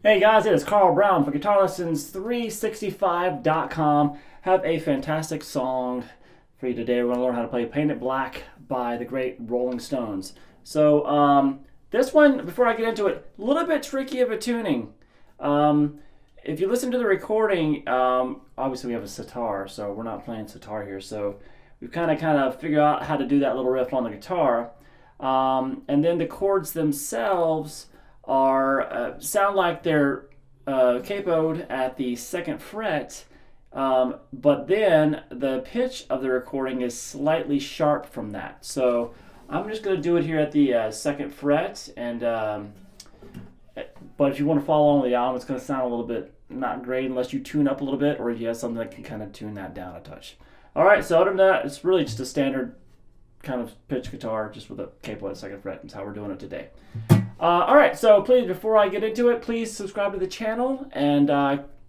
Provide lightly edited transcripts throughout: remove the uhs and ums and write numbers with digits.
Hey guys, it is Carl Brown for guitarlessons365.com. Have a fantastic song for you today. We're going to learn how to play Paint It Black by the great Rolling Stones. So this one, before I get into it, a little bit tricky of a tuning. If you listen to the recording, obviously we have a sitar, so we're not playing sitar here. So we've kind of figured out how to do that little riff on the guitar. And then the chords themselves are sound like they're capoed at the second fret, but then the pitch of the recording is slightly sharp from that. So I'm just going to do it here at the second fret, and but if you want to follow along the album, it's going to sound a little bit not great unless you tune up a little bit, or if you have something that can kind of tune that down a touch. All right, so other than that, it's really just a standard kind of pitch guitar, just with a capo at second fret. That's how we're doing it today. All right, so please, before I get into it, please subscribe to the channel and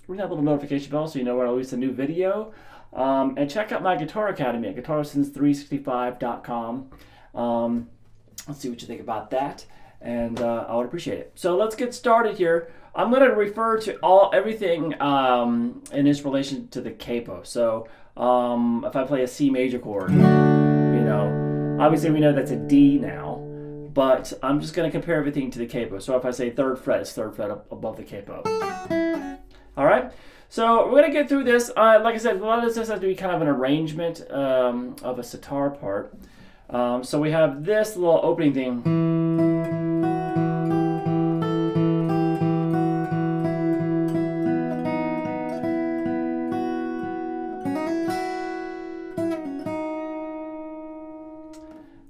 ring that little notification bell so you know when I release a new video. And check out my Guitar Academy at guitarlessons365.com. Let's see what you think about that, and I would appreciate it. So let's get started here. I'm going to refer to everything in its relation to the capo. So if I play a C major chord, obviously we know that's a D now, but I'm just going to compare everything to the capo. So if I say third fret, it's third fret above the capo. All right, so we're going to get through this. Like I said, a lot of this has to be kind of an arrangement of a sitar part. So we have this little opening thing.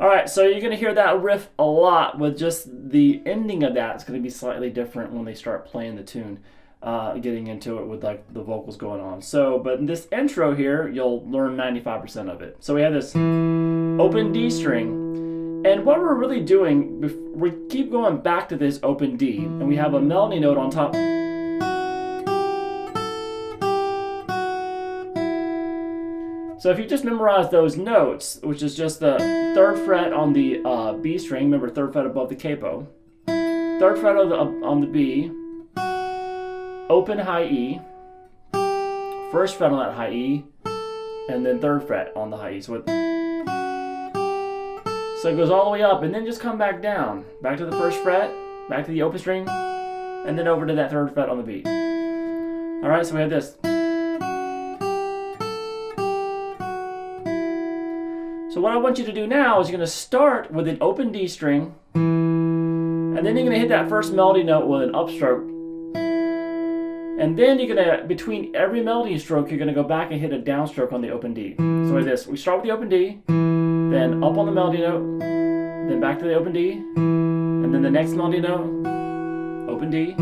Alright, so you're going to hear that riff a lot, with just the ending of that. It's going to be slightly different when they start playing the tune, getting into it with like the vocals going on. So, but in this intro here, you'll learn 95% of it. So we have this open D string, and what we're really doing, we keep going back to this open D, and we have a melody note on top. So if you just memorize those notes, which is just the third fret on the B string, remember third fret above the capo, third fret on the B, open high E, first fret on that high E, and then third fret on the high E. So it goes all the way up, and then just come back down, back to the first fret, back to the open string, and then over to that third fret on the B. All right, so we have this. So what I want you to do now is you're going to start with an open D string, and then you're going to hit that first melody note with an upstroke. And then you're going to, between every melody stroke, you're going to go back and hit a downstroke on the open D. So like this, we start with the open D, then up on the melody note, then back to the open D, and then the next melody note, open D.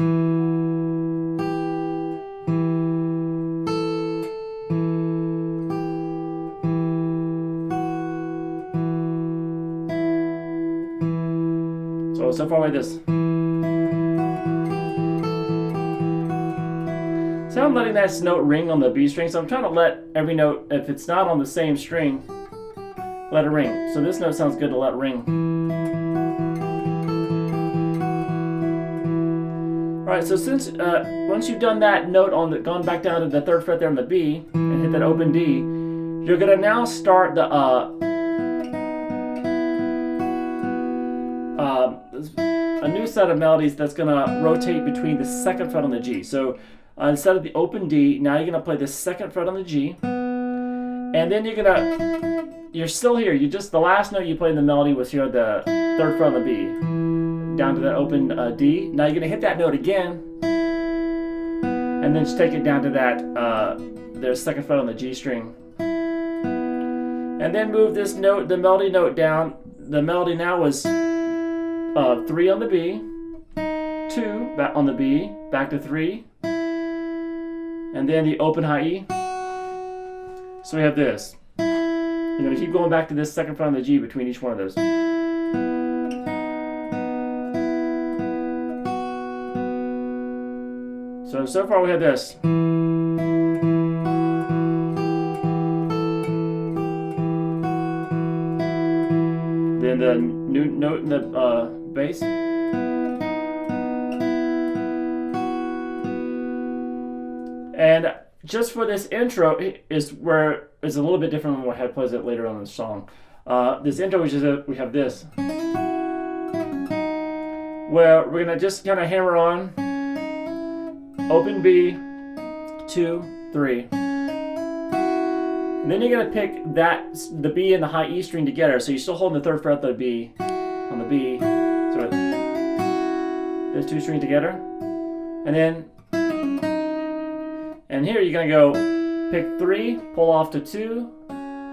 So far like this. So I'm letting that note ring on the B string, so I'm trying to let every note, if it's not on the same string, let it ring. So this note sounds good to let ring. Alright, so since once you've done that note gone back down to the third fret there on the B, and hit that open D, you're gonna now start the a new set of melodies that's going to rotate between the second fret on the G. So instead of the open D, now you're going to play the second fret on the G, and then you're still here. The last note you played in the melody was here, the third fret on the B, down to that open D. Now you're going to hit that note again, and then just take it down to that the second fret on the G string, and then move this note, the melody note down. The melody now was 3 on the B, 2 back on the B, back to 3, and then the open high E. So we have this. You're going to keep going back to this second fret on the G between each one of those. So far we have this. Then the new note in the bass. And just for this intro is where it's a little bit different than what Head plays it later on in the song. This intro, which is we have this, where we're gonna just kind of hammer on open B, 2, 3, and then you're gonna pick the B and the high E string together. So you're still holding the 3rd fret of the B on the B. So those 2 strings together, and then. And here you're gonna go pick 3, pull off to 2,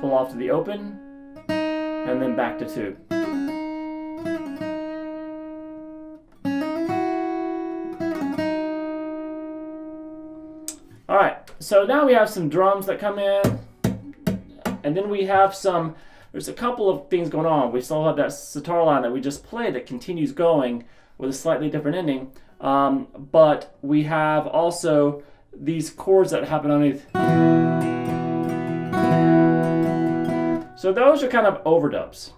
pull off to the open, and then back to 2. All right, so now we have some drums that come in, and then we have there's a couple of things going on. We still have that sitar line that we just played that continues going with a slightly different ending, but we have also these chords that happen underneath. So those are kind of overdubs.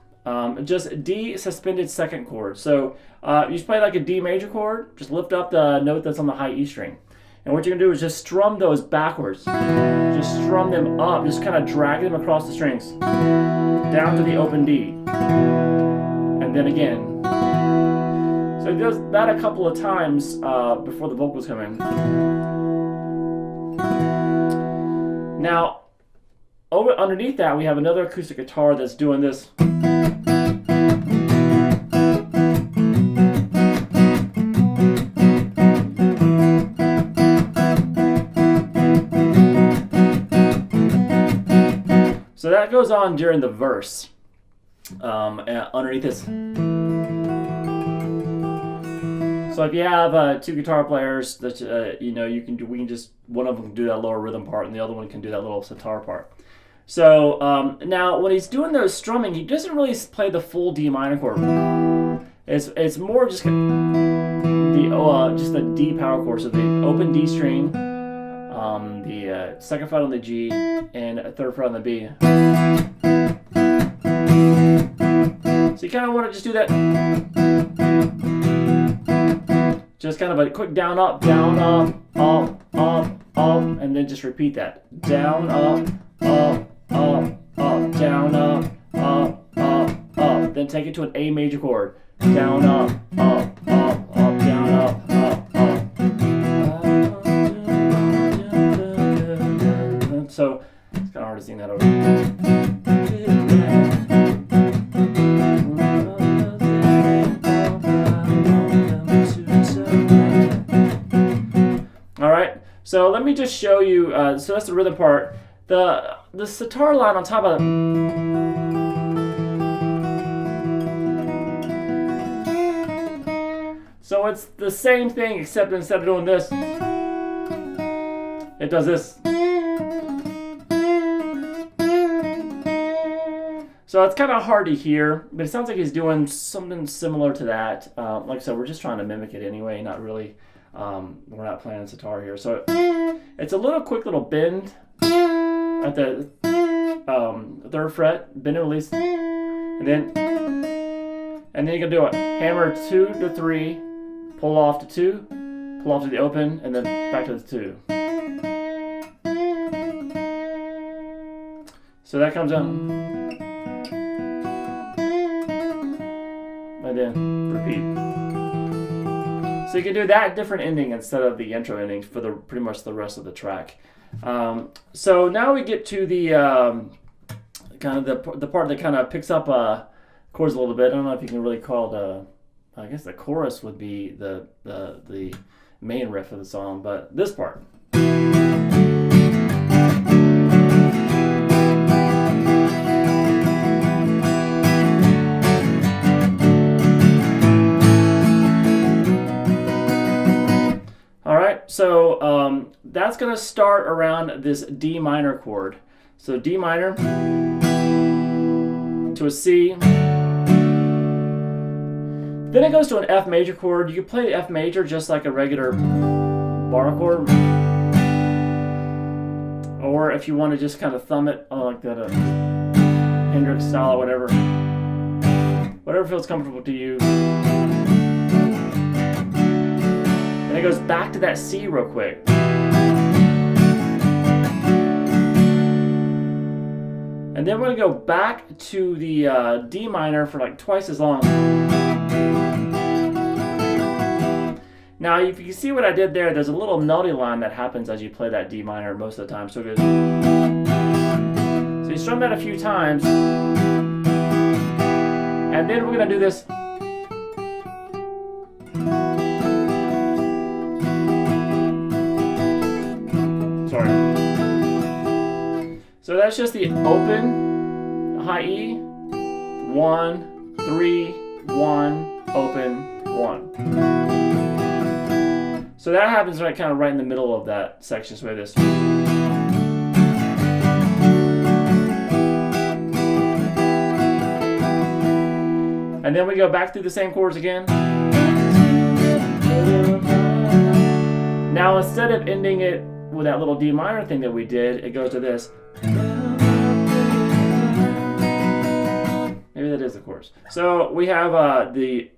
Just D suspended 2nd chord. So you just play like a D major chord, just lift up the note that's on the high E string. And what you're gonna do is just strum those backwards. Just strum them up, just kind of drag them across the strings, down to the open D. And then again. So it does that a couple of times before the vocals come in. Now, underneath that, we have another acoustic guitar that's doing this. So that goes on during the verse, underneath this. So if you have 2 guitar players, that we can just one of them can do that lower rhythm part, and the other one can do that little sitar part. So now when he's doing those strumming, he doesn't really play the full D minor chord. It's more just the D power chord, so the open D string, the 2nd fret on the G, and a 3rd fret on the B. So you kind of want to just do that. Just kind of a quick down, up, and then just repeat that. Down, up, down, up, up. Then take it to an A major chord. Down, up, down, up. So it's kind of hard to sing that over. So let me just show you, so that's the rhythm part. The sitar line on top of so it's the same thing, except instead of doing this, it does this. So it's kind of hard to hear, but it sounds like he's doing something similar to that. Like I said, we're just trying to mimic it anyway, not really. We're not playing sitar here, so it's a quick little bend at the 3rd fret, bend and release, and then you can do it. Hammer 2 to 3, pull off to 2, pull off to the open, and then back to the 2. So that comes out, and then repeat. So you can do that different ending instead of the intro ending for pretty much the rest of the track. So now we get to the kind of the part that kind of picks up chords a little bit. I don't know if you can really call it. I guess the chorus would be the main riff of the song, but this part. So that's going to start around this D minor chord. So D minor to a C. Then it goes to an F major chord. You can play the F major just like a regular bar chord. Or if you want to just kind of thumb it like that Hendrix style or whatever. Whatever feels comfortable to you. And it goes back to that C real quick. And then we're going to go back to the D minor for like twice as long. Now, if you can see what I did there, there's a little melody line that happens as you play that D minor most of the time. So it goes. So you strum that a few times. And then we're going to do this. Sorry. So that's just the open, high E, 1, 3, 1, open, 1. So that happens right kind of right in the middle of that section. So we have this. And then we go back through the same chords again. Now instead of ending it with that little D minor thing that we did, it goes to this. Maybe that is the chorus. So we have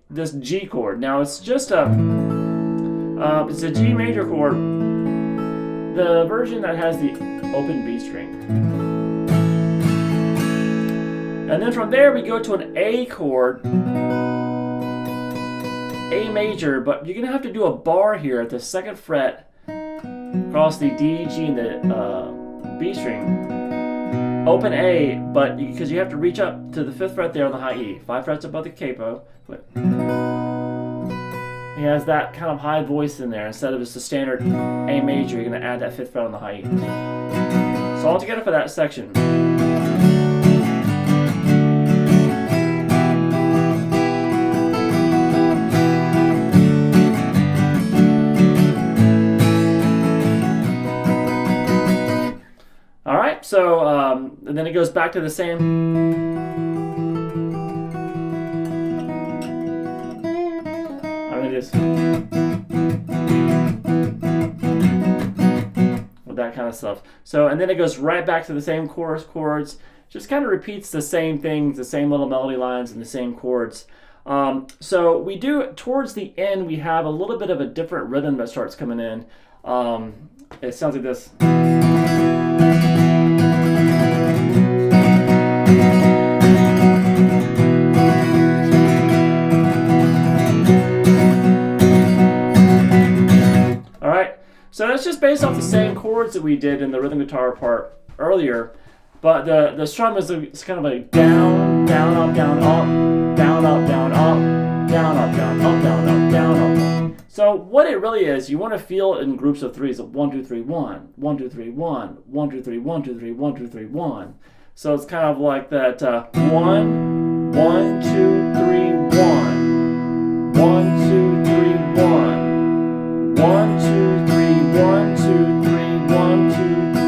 this G chord. Now it's just it's a G major chord. The version that has the open B string. And then from there we go to an A chord, A major, but you're gonna have to do a bar here at the 2nd fret across the D, G, and the B string. Open A, but because you have to reach up to the 5th fret there on the high E, 5 frets above the capo. But he has that kind of high voice in there. Instead of just a standard A major, you're gonna add that 5th fret on the high E. So all together for that section. So, and then it goes back to the same. I'm gonna just with that kind of stuff. So, and then it goes right back to the same chords. Just kind of repeats the same things, the same little melody lines, and the same chords. So we do towards the end. We have a little bit of a different rhythm that starts coming in. It sounds like this. So that's just based off the same chords that we did in the rhythm guitar part earlier, but the strum is kind of like down, down, up, down, up, down, up, down, up, down, up, down, up, down, up, down, up. So what it really is, you want to feel it in groups of threes of 1, 2, 3, 1, 1, 2, 3, 1, 1, 2, 3, 1, 2, 3, 1, 2, 3, 1. So it's kind of like that 1, 1, 2, 3, 1, 1, 2, 3, 1. 1, 2, 3, 1, 2, 3, 1, 2, 3,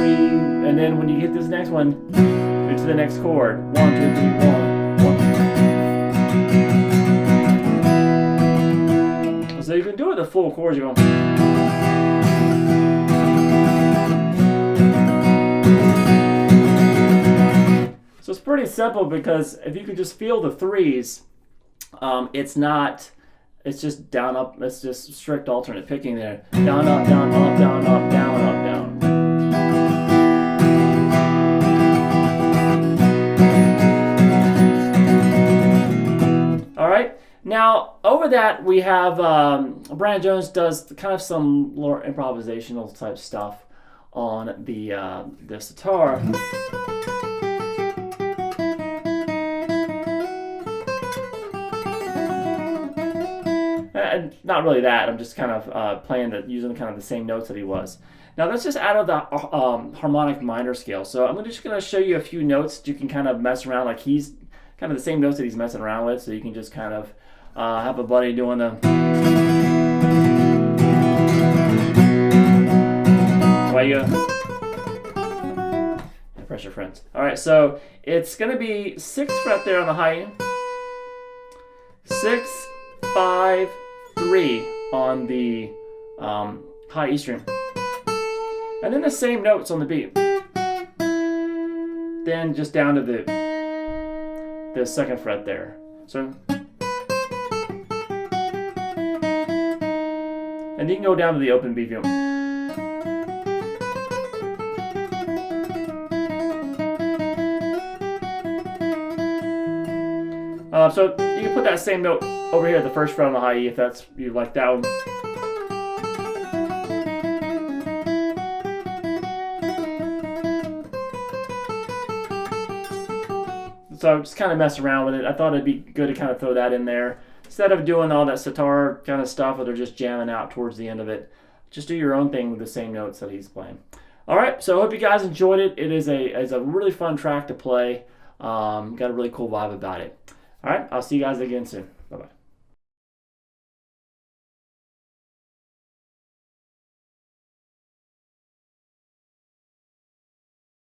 and then when you hit this next one, go to the next chord. 1, 2, 3, 1, 1. So you can do it the full chords. You go. So it's pretty simple because if you can just feel the threes, it's not. It's just down, up, it's just strict alternate picking there. Down, up, down, up, down, up, down, up, down. All right, now over that we have, Brian Jones does kind of some more improvisational type stuff on the sitar. And not really that. I'm just kind of using kind of the same notes that he was. Now that's just out of the harmonic minor scale. So I'm just going to show you a few notes that you can kind of mess around. Like he's kind of the same notes that he's messing around with. So you can just kind of have a buddy doing the. Away you go. Pressure friends. All right. So it's going to be 6th fret there on the high. 6, 5, 3 on the high E string. And then the same notes on the B. Then just down to the 2nd fret there. So, and you can go down to the open B view. So you can put that same note over here at the first fret on the high E if that's you like that one. So just kind of mess around with it. I thought it'd be good to kind of throw that in there. Instead of doing all that sitar kind of stuff where they're just jamming out towards the end of it, just do your own thing with the same notes that he's playing. All right, so I hope you guys enjoyed it. It is a really fun track to play. Got a really cool vibe about it. All right, I'll see you guys again soon. Bye-bye.